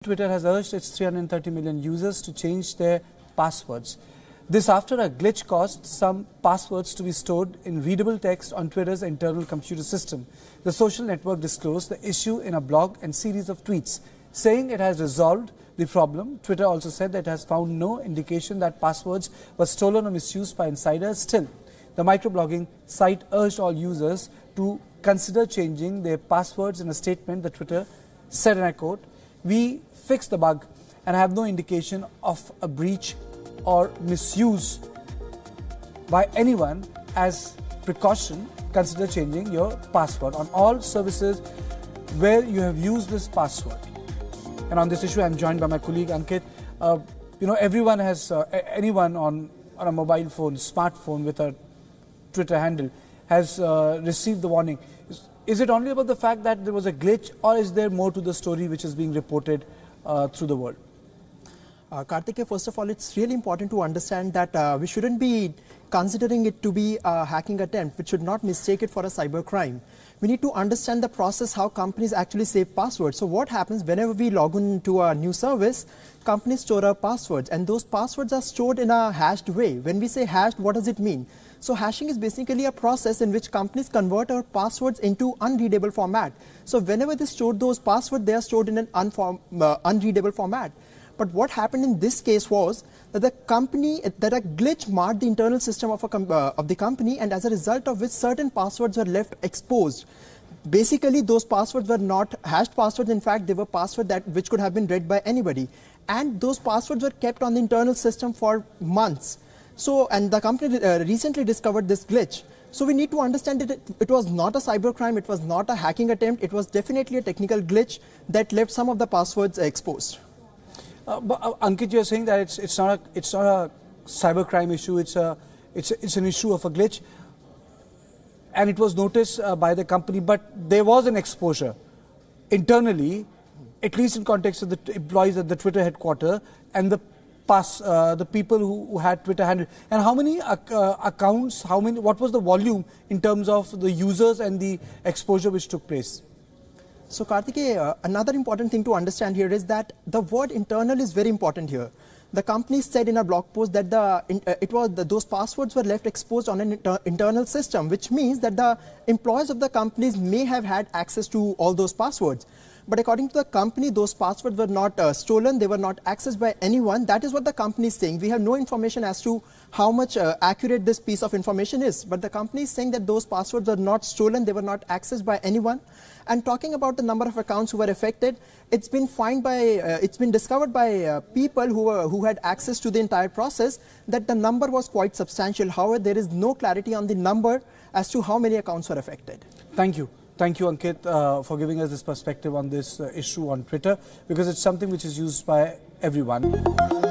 Twitter has urged its 330 million users to change their passwords. This after a glitch caused some passwords to be stored in readable text on Twitter's internal computer system. The social network disclosed the issue in a blog and series of tweets, saying it has resolved the problem. Twitter also said that it has found no indication that passwords were stolen or misused by insiders. Still, the microblogging site urged all users to consider changing their passwords. In a statement, the Twitter said, and I quote, "We fixed the bug and have no indication of a breach or misuse by anyone. As precaution, consider changing your password on all services where you have used this password." And on this issue, I'm joined by my colleague Ankit. Everyone has, anyone on a mobile phone, smartphone with a Twitter handle has received the warning. Is it only about the fact that there was a glitch, or is there more to the story which is being reported through the world? Karthikeya, first of all, it's really important to understand that we shouldn't be considering it to be a hacking attempt. We should not mistake it for a cybercrime. We need to understand the process how companies actually save passwords. So what happens whenever we log in to a new service, companies store our passwords, and those passwords are stored in a hashed way. When we say hashed, what does it mean? So hashing is basically a process in which companies convert our passwords into unreadable format. So whenever they store those passwords, they are stored in an unreadable format. But what happened in this case was that a glitch marked the internal system of the company, and as a result of which certain passwords were left exposed. Basically, those passwords were not hashed passwords. In fact, they were passwords which could have been read by anybody. And those passwords were kept on the internal system for months. So, and the company recently discovered this glitch. So we need to understand that it was not a cybercrime, it was not a hacking attempt, it was definitely a technical glitch that left some of the passwords exposed. But Ankit, you're saying that it's not a cybercrime issue. It's an issue of a glitch, and it was noticed by the company. But there was an exposure internally, at least in context of the employees at the Twitter headquarters and the people who had Twitter handle. And how many accounts? What was the volume in terms of the users and the exposure which took place? So Karthikeya, another important thing to understand here is that the word internal is very important here. The company said in a blog post that those passwords were left exposed on an internal system, which means that the employees of the companies may have had access to all those passwords. But according to the company, those passwords were not stolen, they were not accessed by anyone. That is what the company is saying. We have no information as to how much accurate this piece of information is. But the company is saying that those passwords were not stolen, they were not accessed by anyone. And talking about the number of accounts who were affected, it's been discovered by people who had access to the entire process that the number was quite substantial. However, there is no clarity on the number as to how many accounts were affected. Thank you. Thank you, Ankit, for giving us this perspective on this issue on Twitter, because it's something which is used by everyone.